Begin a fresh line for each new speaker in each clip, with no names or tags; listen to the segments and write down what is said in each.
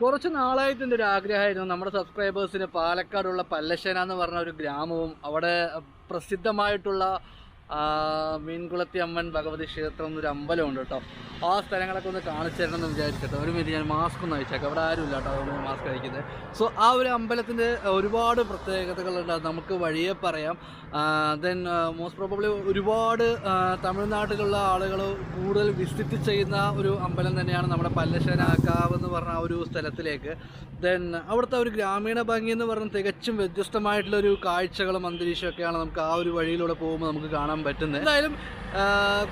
കുറച്ച് നാളായിട്ട് എൻ്റെ ഒരു ആഗ്രഹമായിരുന്നു നമ്മുടെ സബ്സ്ക്രൈബേഴ്സിന് പാലക്കാടുള്ള പല്ലശ്ശേന എന്ന് പറഞ്ഞ ഒരു ഗ്രാമവും അവിടെ പ്രസിദ്ധമായിട്ടുള്ള മീൻകുളത്തി അമ്മൻ ഭഗവതി ക്ഷേത്രം എന്നൊരു അമ്പലമുണ്ട് കേട്ടോ. ആ സ്ഥലങ്ങളൊക്കെ ഒന്ന് കാണിച്ചു തരണം എന്ന് വിചാരിച്ചിട്ട് ഒരു മിനിറ്റ് ഞാൻ മാസ്ക് ഒന്ന് അയച്ചേക്കാം. അവിടെ ആരും ഇല്ല കേട്ടോ, അതുകൊണ്ട് മാസ്ക് അയക്കുന്നത്. സോ ആ ഒരു അമ്പലത്തിൻ്റെ ഒരുപാട് പ്രത്യേകതകളുണ്ട്, നമുക്ക് വഴിയെ പറയാം. ദെൻ മോസ്റ്റ് പ്രോബബ്ലി ഒരുപാട് തമിഴ്നാട്ടിലുള്ള ആളുകൾ കൂടുതൽ വിസിറ്റ് ചെയ്യുന്ന ഒരു അമ്പലം തന്നെയാണ് നമ്മുടെ പല്ലശ്ശേന കാവ് എന്ന് പറഞ്ഞ ആ ഒരു സ്ഥലത്തിലേക്ക്. ദെൻ അവിടുത്തെ ഒരു ഗ്രാമീണ ഭംഗി എന്ന് പറഞ്ഞാൽ തികച്ചും വ്യത്യസ്തമായിട്ടുള്ളൊരു കാഴ്ചകളും അന്തരീക്ഷമൊക്കെയാണ് നമുക്ക് ആ ഒരു വഴിയിലൂടെ പോകുമ്പോൾ നമുക്ക് കാണാൻ പറ്റുന്നത്. എന്തായാലും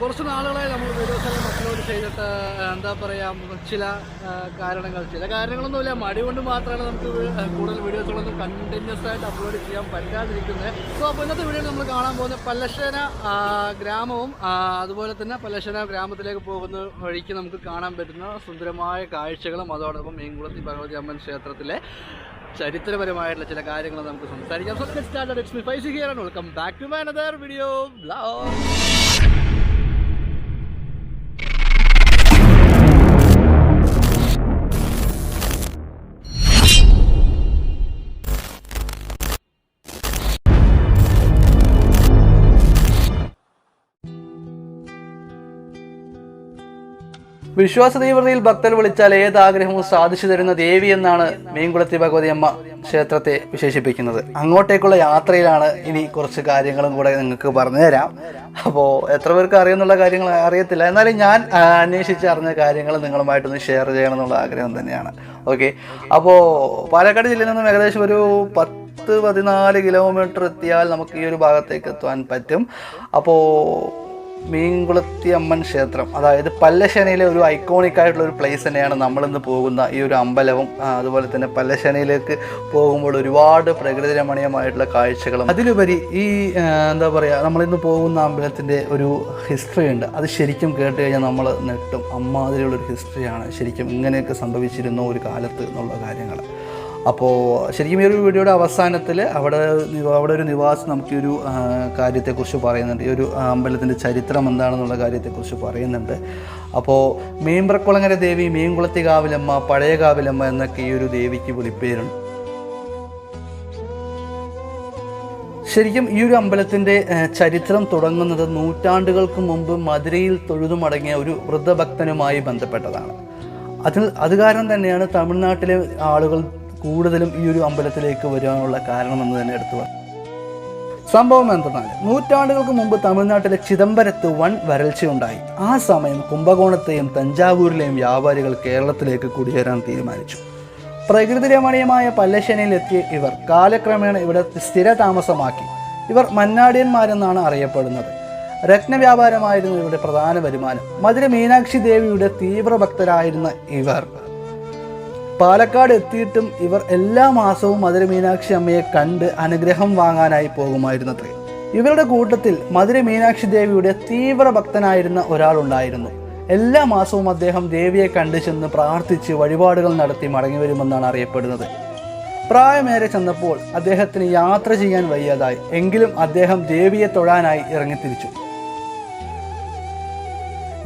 കുറച്ച് നാളുകളായി നമ്മൾ വീഡിയോസെല്ലാം അപ്ലോഡ് ചെയ്തിട്ട് എന്താ പറയുക, ചില കാരണങ്ങളൊന്നുമില്ല, മടി കൊണ്ട് മാത്രമാണ് നമുക്ക് കൂടുതൽ വീഡിയോസുകളൊന്നും കണ്ടിന്യൂസ് ആയിട്ട് അപ്ലോഡ് ചെയ്യാൻ പറ്റാതിരിക്കുന്നത്. സോ അപ്പോൾ ഇന്നത്തെ വീഡിയോയിൽ നമ്മൾ കാണാൻ പോകുന്ന പല്ലശ്ശേന ഗ്രാമവും അതുപോലെ തന്നെ പല്ലശ്ശേന ഗ്രാമത്തിലേക്ക് പോകുന്ന വഴിക്ക് നമുക്ക് കാണാൻ പറ്റുന്ന സുന്ദരമായ കാഴ്ചകളും അതോടൊപ്പം മീൻകുളത്തി ഭഗവതി അമ്മൻ ക്ഷേത്രത്തിലെ ചരിത്രപരമായിട്ടുള്ള ചില കാര്യങ്ങൾ നമുക്ക് സംസാരിക്കാം. So let's start. It's me Faizi here and welcome back to my another video vlog. വിശ്വാസ തീവ്രതയിൽ ഭക്തർ വിളിച്ചാൽ ഏതാഗ്രഹവും സാധിച്ചു തരുന്ന ദേവി എന്നാണ് മീൻകുളത്തി ഭഗവതി അമ്മ ക്ഷേത്രത്തെ വിശേഷിപ്പിക്കുന്നത്. അങ്ങോട്ടേക്കുള്ള യാത്രയിലാണ് ഇനി കുറച്ച് കാര്യങ്ങളും കൂടെ നിങ്ങൾക്ക് പറഞ്ഞു തരാം. അപ്പോൾ എത്ര പേർക്ക് അറിയുന്നുള്ള കാര്യങ്ങൾ അറിയത്തില്ല, എന്നാലും ഞാൻ അന്വേഷിച്ചറിഞ്ഞ കാര്യങ്ങൾ നിങ്ങളുമായിട്ടൊന്ന് ഷെയർ ചെയ്യണം എന്നുള്ള ആഗ്രഹം തന്നെയാണ്. ഓക്കെ, അപ്പോൾ പാലക്കാട് ജില്ലയിൽ നിന്നും ഏകദേശം ഒരു 10-14 കിലോമീറ്റർ എത്തിയാൽ നമുക്ക് ഈ ഒരു ഭാഗത്തേക്ക് എത്താൻ പറ്റും. അപ്പോൾ മീൻകുളത്തി അമ്മൻ ക്ഷേത്രം, അതായത് പല്ലശ്ശേനയിലെ ഒരു ഐക്കോണിക് ആയിട്ടുള്ള ഒരു പ്ലേസ് തന്നെയാണ് നമ്മളിന്ന് പോകുന്ന ഈ ഒരു അമ്പലവും. അതുപോലെ തന്നെ പല്ലശ്ശേനയിലേക്ക് പോകുമ്പോൾ ഒരുപാട് പ്രകൃതി രമണീയമായിട്ടുള്ള കാഴ്ചകളും അതിലുപരി ഈ എന്താ പറയുക, നമ്മളിന്ന് പോകുന്ന അമ്പലത്തിൻ്റെ ഒരു ഹിസ്റ്ററി ഉണ്ട്. അത് ശരിക്കും കേട്ട് കഴിഞ്ഞാൽ നമ്മൾ നെട്ടും. അമ്മാതിരിയുള്ളൊരു ഹിസ്റ്ററിയാണ് ശരിക്കും, ഇങ്ങനെയൊക്കെ സംഭവിച്ചിരുന്ന ഒരു കാലത്ത് എന്നുള്ള കാര്യങ്ങൾ. അപ്പോൾ ശരിക്കും ഈ ഒരു വീഡിയോയുടെ അവസാനത്തിൽ അവിടെ ഒരു നിവാസി നമുക്ക് ഈ ഒരു കാര്യത്തെക്കുറിച്ച് പറയുന്നുണ്ട്, ഈ ഒരു അമ്പലത്തിൻ്റെ ചരിത്രം എന്താണെന്നുള്ള കാര്യത്തെക്കുറിച്ച് പറയുന്നുണ്ട്. അപ്പോൾ മീമ്പ്രക്കുളങ്ങര ദേവി, മീൻകുളത്തി കാവിലമ്മ, പഴയ കാവിലമ്മ എന്നൊക്കെ ഈ ഒരു ദേവിക്ക് വിളിപ്പേരുണ്ട്. ശരിക്കും ഈ ഒരു അമ്പലത്തിൻ്റെ ചരിത്രം തുടങ്ങുന്നത് നൂറ്റാണ്ടുകൾക്ക് മുമ്പ് മധുരയിൽ തൊഴുതുമടങ്ങിയ ഒരു വൃദ്ധഭക്തനുമായി ബന്ധപ്പെട്ടതാണ്. അത് കാരണം തന്നെയാണ് തമിഴ്നാട്ടിലെ ആളുകൾ കൂടുതലും ഈ ഒരു അമ്പലത്തിലേക്ക് വരാനുള്ള കാരണമെന്ന് തന്നെ എടുത്തു പറഞ്ഞു. സംഭവം എന്തെന്നാൽ, നൂറ്റാണ്ടുകൾക്ക് മുമ്പ് തമിഴ്നാട്ടിലെ ചിദംബരത്ത് വൻ വരൾച്ചയുണ്ടായി. ആ സമയം കുംഭകോണത്തെയും തഞ്ചാവൂരിലെയും വ്യാപാരികൾ കേരളത്തിലേക്ക് കുടിയേറാൻ തീരുമാനിച്ചു. പ്രകൃതി രമണീയമായ പല്ലശ്ശേനയിലെത്തിയ ഇവർ കാലക്രമേണ ഇവിടെ സ്ഥിരതാമസമാക്കി. ഇവർ മന്നാടിയന്മാരെന്നാണ് അറിയപ്പെടുന്നത്. രത്നവ്യാപാരമായിരുന്നു ഇവരുടെ പ്രധാന വരുമാനം. മധുര മീനാക്ഷി ദേവിയുടെ തീവ്ര ഭക്തരായിരുന്ന ഇവർ പാലക്കാട് എത്തിയിട്ടും ഇവർ എല്ലാ മാസവും മധുര മീനാക്ഷി അമ്മയെ കണ്ട് അനുഗ്രഹം വാങ്ങാനായി പോകുമായിരുന്നത്രേ. ഇവരുടെ കൂട്ടത്തിൽ മധുര മീനാക്ഷി ദേവിയുടെ തീവ്ര ഭക്തനായിരുന്ന ഒരാളുണ്ടായിരുന്നു. എല്ലാ മാസവും അദ്ദേഹം ദേവിയെ കണ്ടു ചെന്ന് പ്രാർത്ഥിച്ച് വഴിപാടുകൾ നടത്തി മടങ്ങി വരുമെന്നാണ് അറിയപ്പെടുന്നത്. പ്രായമേറെ ചെന്നപ്പോൾ അദ്ദേഹത്തിന് യാത്ര ചെയ്യാൻ വയ്യാതായി. എങ്കിലും അദ്ദേഹം ദേവിയെ തൊഴാനായി ഇറങ്ങിത്തിരിച്ചു.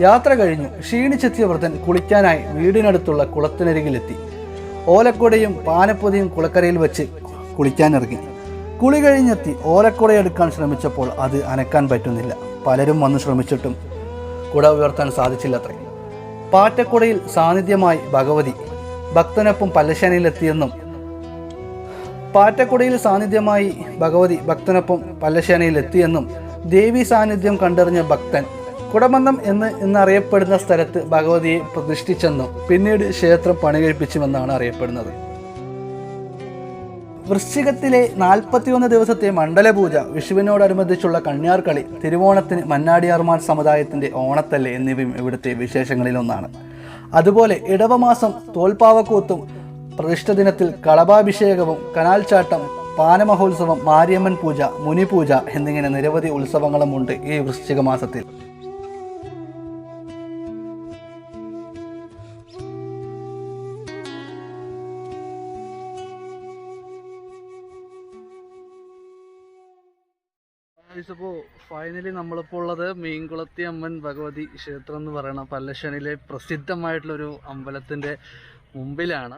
യാത്ര കഴിഞ്ഞു ക്ഷീണിച്ചെത്തിയ വൃദ്ധൻ കുളിക്കാനായി വീടിനടുത്തുള്ള കുളത്തിനരികിലെത്തി. ഓലക്കുടയും പാനപ്പൊതിയും കുളക്കരയിൽ വെച്ച് കുളിക്കാനിറങ്ങി. കുളി കഴിഞ്ഞെത്തി ഓലക്കുടയെടുക്കാൻ ശ്രമിച്ചപ്പോൾ അത് അനക്കാൻ പറ്റുന്നില്ല. പലരും വന്ന് ശ്രമിച്ചിട്ടും കുട ഉയർത്താൻ സാധിച്ചില്ലത്രേ. പാറ്റക്കുടയിൽ സാന്നിധ്യമായി ഭഗവതി ഭക്തനൊപ്പം പല്ലശ്ശേനയിലെത്തിയെന്നും ദേവി സാന്നിധ്യം കണ്ടറിഞ്ഞ ഭക്തൻ കുടമന്നം എന്നറിയപ്പെടുന്ന സ്ഥലത്ത് ഭഗവതിയെ പ്രതിഷ്ഠിച്ചെന്നും പിന്നീട് ക്ഷേത്രം പണികഴിപ്പിച്ചുമെന്നാണ് അറിയപ്പെടുന്നത്. വൃശ്ചികത്തിലെ 41 ദിവസത്തെ മണ്ഡലപൂജ, വിഷുവിനോടനുബന്ധിച്ചുള്ള കണ്യാർകളി, തിരുവോണത്തിന് മന്നാടിയാർമാർ സമുദായത്തിൻ്റെ ഓണത്തല്ല് എന്നിവയും ഇവിടുത്തെ വിശേഷങ്ങളിലൊന്നാണ്. അതുപോലെ ഇടവമാസം തോൽപ്പാവക്കൂത്തും, പ്രതിഷ്ഠ ദിനത്തിൽ കളഭാഭിഷേകവും, കനാൽ ചാട്ടം, പാനമഹോത്സവം, മാരിയമ്മൻ പൂജ, മുനിപൂജ എന്നിങ്ങനെ നിരവധി ഉത്സവങ്ങളുമുണ്ട് ഈ വൃശ്ചിക മാസത്തിൽ. ഇപ്പോൾ ഫൈനലി നമ്മളിപ്പോൾ ഉള്ളത് മീൻകുളത്തി അമ്മൻ ഭഗവതി ക്ഷേത്രം എന്ന് പറയുന്ന പല്ലശ്ശേനയിലെ പ്രസിദ്ധമായിട്ടുള്ളൊരു അമ്പലത്തിൻ്റെ മുമ്പിലാണ്.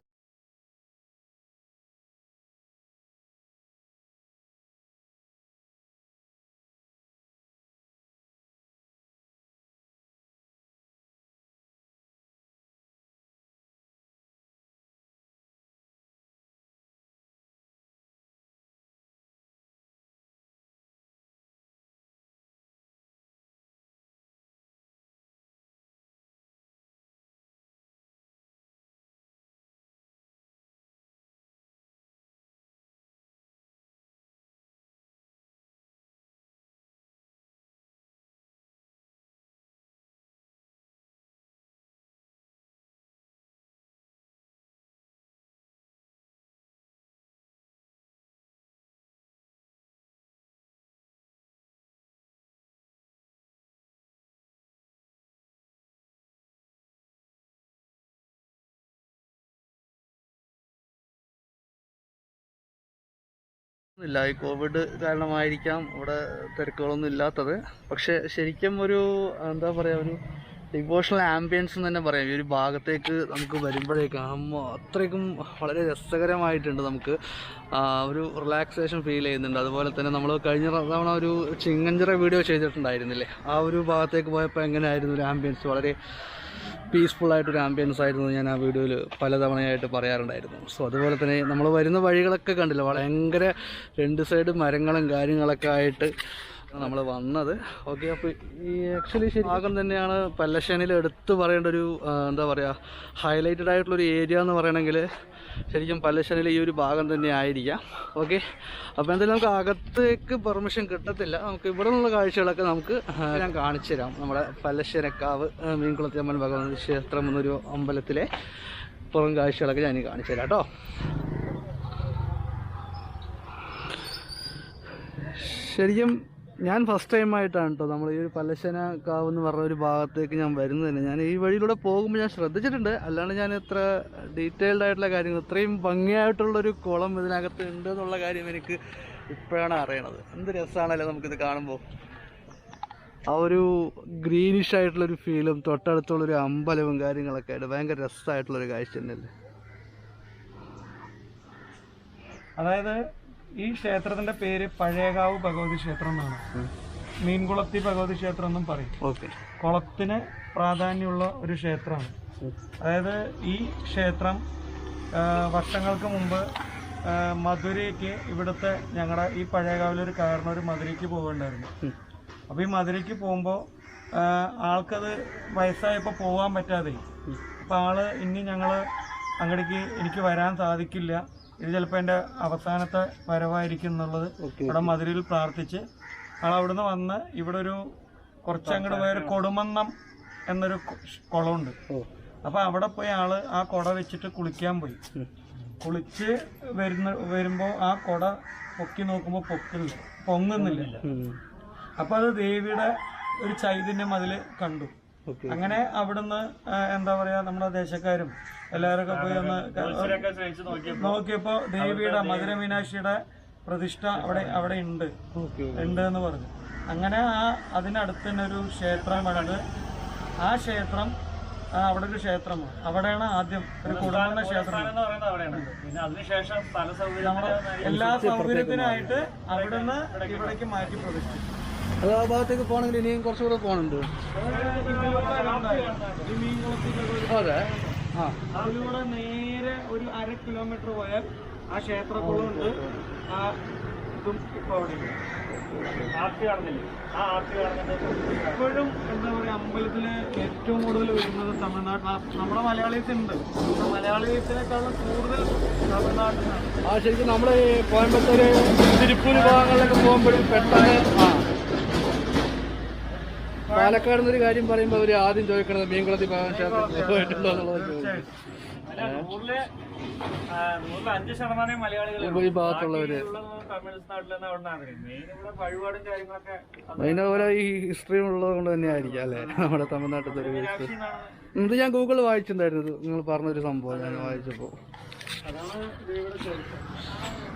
ഇല്ല, ഈ കോവിഡ് കാരണമായിരിക്കാം ഇവിടെ തിരക്കുകളൊന്നും ഇല്ലാത്തത്. പക്ഷെ ശരിക്കും ഒരു എന്താ പറയുക, ഒരു ഡിവോഷണൽ ആംബിയൻസ് എന്ന് തന്നെ പറയാം. ഈ ഒരു ഭാഗത്തേക്ക് നമുക്ക് വരുമ്പോഴേക്കും അത്രയ്ക്കും വളരെ രസകരമായിട്ടുണ്ട്. നമുക്ക് ഒരു റിലാക്സേഷൻ ഫീൽ ചെയ്യുന്നുണ്ട്. അതുപോലെ തന്നെ നമ്മൾ കഴിഞ്ഞ തവണ ഒരു ചിങ്ങഞ്ചിറ വീഡിയോ ചെയ്തിട്ടുണ്ടായിരുന്നില്ലേ, ആ ഒരു ഭാഗത്തേക്ക് പോയപ്പോൾ എങ്ങനെയായിരുന്നു ഒരു ആംബിയൻസ്, വളരെ പീസ്ഫുള്ളായിട്ടൊരു ആംബിയൻസ് ആയിരുന്നു ഞാൻ ആ വീഡിയോയിൽ പലതവണയായിട്ട് പറയാറുണ്ടായിരുന്നു. സോ അതുപോലെ തന്നെ നമ്മൾ വരുന്ന വഴികളൊക്കെ കണ്ടില്ല, ഭയങ്കര രണ്ട് സൈഡ് മരങ്ങളും കാര്യങ്ങളൊക്കെ ആയിട്ട് നമ്മൾ വന്നത്. ഓക്കെ, അപ്പോൾ ഈ ആക്ച്വലി ശരി ഭാഗം തന്നെയാണ് പല്ലശ്ശേനിയിൽ എടുത്ത് പറയേണ്ട ഒരു എന്താ പറയുക ഹൈലൈറ്റഡ് ആയിട്ടുള്ളൊരു ഏരിയ എന്ന് പറയണമെങ്കിൽ ശരിക്കും പല്ലശ്ശേനിയിൽ ഈ ഒരു ഭാഗം തന്നെ ആയിരിക്കാം. ഓക്കെ, അപ്പോൾ എന്തായാലും നമുക്ക് അകത്തേക്ക് പെർമിഷൻ കിട്ടത്തില്ല. നമുക്ക് ഇവിടെ നിന്നുള്ള കാഴ്ചകളൊക്കെ നമുക്ക് ഞാൻ കാണിച്ചു തരാം. നമ്മുടെ പല്ലശ്ശേനക്കാവ് മീൻകുളത്തി അമ്മൻ ഭഗവതി ക്ഷേത്രം എന്നൊരു അമ്പലത്തിലെ പുറം കാഴ്ചകളൊക്കെ ഞാൻ കാണിച്ചു തരാം കേട്ടോ. ശരിക്കും ഞാൻ ഫസ്റ്റ് ടൈമായിട്ടാണ് കേട്ടോ നമ്മൾ ഈ ഒരു പല്ലശ്ശേനക്കാവ് എന്ന് പറഞ്ഞ ഒരു ഭാഗത്തേക്ക് ഞാൻ വരുന്നത് തന്നെ. ഞാൻ ഈ വഴിയിലൂടെ പോകുമ്പോൾ ഞാൻ ശ്രദ്ധിച്ചിട്ടുണ്ട്, അല്ലാണ്ട് ഞാൻ ഇത്ര ഡീറ്റെയിൽഡ് ആയിട്ടുള്ള കാര്യങ്ങൾ, ഇത്രയും ഭംഗിയായിട്ടുള്ളൊരു കുളം ഇതിനകത്ത് ഉണ്ട് എന്നുള്ള കാര്യം എനിക്ക് ഇപ്പോഴാണ് അറിയണത്. എന്ത് രസമാണല്ലോ നമുക്കിത് കാണുമ്പോൾ. ആ ഒരു ഗ്രീനിഷ് ആയിട്ടുള്ളൊരു ഫീലും തൊട്ടടുത്തുള്ളൊരു അമ്പലവും കാര്യങ്ങളൊക്കെ ആയിട്ട് ഭയങ്കര രസമായിട്ടുള്ളൊരു കാഴ്ച തന്നെയല്ലേ.
അതായത് ഈ ക്ഷേത്രത്തിന്റെ പേര് പഴയകാവ് ഭഗവതി ക്ഷേത്രം എന്നാണ്. മീൻകുളത്തി ഭഗവതി ക്ഷേത്രം എന്നും പറയും. കുളത്തിന് പ്രാധാന്യമുള്ള ഒരു ക്ഷേത്രമാണ്. അതായത് ഈ ക്ഷേത്രം വർഷങ്ങൾക്ക് മുമ്പ് മധുരയ്ക്ക് ഇവിടുത്തെ ഞങ്ങളുടെ ഈ പഴയകാവിലൊരു കാരണവർ മധുരയ്ക്ക് പോവുകയുണ്ടായിരുന്നു. അപ്പോൾ ഈ മധുരയ്ക്ക് പോകുമ്പോൾ ആൾക്കത് വയസ്സായപ്പോൾ പോകാൻ പറ്റാതെ, അപ്പോൾ ആള് ഇനി ഞങ്ങൾ അങ്ങടേക്ക് എനിക്ക് വരാൻ സാധിക്കില്ല, ഇത് ചിലപ്പോൾ എൻ്റെ അവസാനത്തെ വരവായിരിക്കും എന്നുള്ളത് ഇവിടെ മധുരയിൽ പ്രാർത്ഥിച്ച് ആളവിടുന്ന് വന്ന് ഇവിടെ ഒരു കുറച്ചങ്ങോട്ട് പോയൊരു കൊടുമന്നം എന്നൊരു കുളമുണ്ട്. അപ്പോൾ അവിടെ പോയി ആള് ആ കുട വെച്ചിട്ട് കുളിക്കാൻ പോയി. കുളിച്ച് വരുമ്പോൾ ആ കുട പൊക്കി നോക്കുമ്പോൾ പൊങ്ങുന്നില്ല. അപ്പോൾ അത് ദേവിയുടെ ഒരു ചൈതന്യം അതിൽ കണ്ടു. അങ്ങനെ അവിടുന്ന് എന്താ പറയാ നമ്മുടെ ദേശക്കാരും എല്ലാവരൊക്കെ പോയി ഒന്ന് നോക്കിയപ്പോ ദേവിയുടെ മധുര മീനാക്ഷിയുടെ പ്രതിഷ്ഠ അവിടെ ഉണ്ട് എന്ന് പറഞ്ഞു. അങ്ങനെ അതിനടുത്ത് തന്നെ ഒരു ക്ഷേത്രം പണിത് ആ ക്ഷേത്രം അവിടെ ഒരു ക്ഷേത്രമാണ്. അവിടെയാണ് ആദ്യം ഒരു കുടുംബ ക്ഷേത്രം. എല്ലാ സൗകര്യത്തിനായിട്ട് അവിടുന്ന് ഇവിടേക്ക് മാറ്റി പ്രതിഷ്ഠിച്ചു.
അത് ആ ഭാഗത്തേക്ക് പോകണമെങ്കിൽ ഇനിയും കുറച്ചുകൂടെ പോകുന്നുണ്ട്. അതെ,
അതിലൂടെ നേരെ ഒരു 1/2 കിലോമീറ്റർ പോയാൽ ആ ക്ഷേത്രക്കുളമുണ്ട്. ആ ഇതും ഇപ്പൊ അവിടെ ഇപ്പോഴും എന്താ പറയുക, അമ്പലത്തില് ഏറ്റവും കൂടുതൽ വരുന്നത് തമിഴ്നാട്ടിൽ. നമ്മുടെ മലയാളീസ് ഉണ്ട്, മലയാളീസിനേക്കാളും കൂടുതൽ തമിഴ്നാട്ടിലാണ്.
ശരിക്കും നമ്മൾ ഈ കോയമ്പത്തൂര് തിരുപ്പൂർ ഭാഗങ്ങളിലൊക്കെ പോകുമ്പോഴും പെട്ടെന്ന് പാലക്കാട് എന്നൊരു കാര്യം പറയുമ്പോൾ അവർ ആദ്യം ചോദിക്കണത് മീൻകുളത്തി ഭഗവാൻ ക്ഷേത്രത്തിൽ പോയിട്ടുണ്ടോ എന്നുള്ളത്. ഈ ഭാഗത്തുള്ളവര് അതിനോലെ ഈ ഹിസ്റ്ററി ഉള്ളത് കൊണ്ട് തന്നെ ആയിരിക്കാം അല്ലെ, നമ്മുടെ തമിഴ്നാട്ടിലത്തെ ഒരു ഹിസ്റ്ററി. ഇത് ഞാൻ ഗൂഗിളിൽ വായിച്ചിട്ടുണ്ടായിരുന്നു, നിങ്ങൾ പറഞ്ഞൊരു സംഭവം ഞാൻ വായിച്ചപ്പോൾ.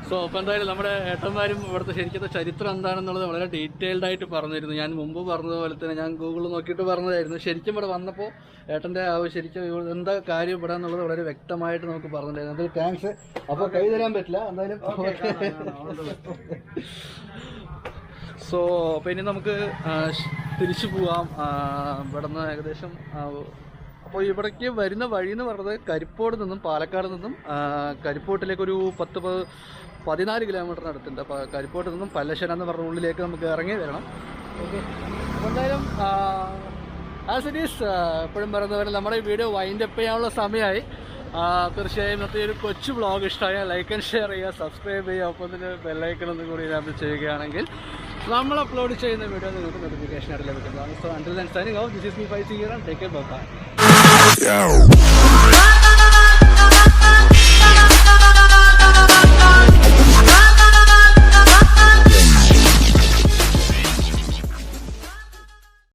സോ അപ്പോൾ എന്തായാലും നമ്മുടെ ഏട്ടന്മാരും ഇവിടുത്തെ ശരിക്കത്തെ ചരിത്രം എന്താണെന്നുള്ളത് വളരെ ഡീറ്റെയിൽഡ് ആയിട്ട് പറഞ്ഞിരുന്നു. ഞാൻ മുമ്പ് പറഞ്ഞതുപോലെ തന്നെ ഞാൻ ഗൂഗിളിൽ നോക്കിയിട്ട് പറഞ്ഞതായിരുന്നു. ശരിക്കും ഇവിടെ വന്നപ്പോൾ ഏട്ടൻ്റെ ശരിക്കും എന്താ കാര്യം ഇവിടെ എന്നുള്ളത് വളരെ വ്യക്തമായിട്ട് നമുക്ക് പറഞ്ഞിട്ടുണ്ടായിരുന്നു. അതിൽ താങ്ക്സ്. അപ്പോൾ കൈ തരാൻ പറ്റില്ല എന്തായാലും. സോ അപ്പോൾ ഇനി നമുക്ക് തിരിച്ചു പോവാം ഇവിടെ നിന്ന് ഏകദേശം. അപ്പോൾ ഇവിടേക്ക് വരുന്ന വഴി എന്ന് പറയുന്നത് കരിപ്പോട് നിന്നും പാലക്കാട് നിന്നും കരിപ്പോട്ടിലേക്ക് ഒരു 14 കിലോമീറ്ററിനടുത്തുണ്ട്. അപ്പോൾ കരിപ്പോട്ട് നിന്നും പല്ലശ്ശേന എന്ന് പറഞ്ഞ ഉള്ളിലേക്ക് നമുക്ക് ഇറങ്ങി വരണം. ഓക്കെ, അപ്പോൾ എന്തായാലും ആസ് ഇറ്റ് ഈസ് എപ്പോഴും പറയുന്നവരെ നമ്മുടെ ഈ വീഡിയോ വൈൻഡ് അപ്പ് ചെയ്യാനുള്ള സമയമായി. തീർച്ചയായും ഇന്നത്തെ ഒരു കൊച്ചു വ്ളോഗ് ഇഷ്ടമായാൽ ലൈക്ക് ആൻഡ് ഷെയർ ചെയ്യുക, സബ്സ്ക്രൈബ് ചെയ്യുക, ഒപ്പം തന്നെ ബെല്ലൈക്കൺ ഒന്നും കൂടി ഇനാബിൾ ചെയ്യുകയാണെങ്കിൽ നമ്മൾ അപ്ലോഡ് ചെയ്യുന്ന വീഡിയോ നിങ്ങൾക്ക് നോട്ടിഫിക്കേഷൻ ആയിട്ട് ലഭിക്കുന്നതാണ്. So until then signing out, this is me Faizi here and take care, by.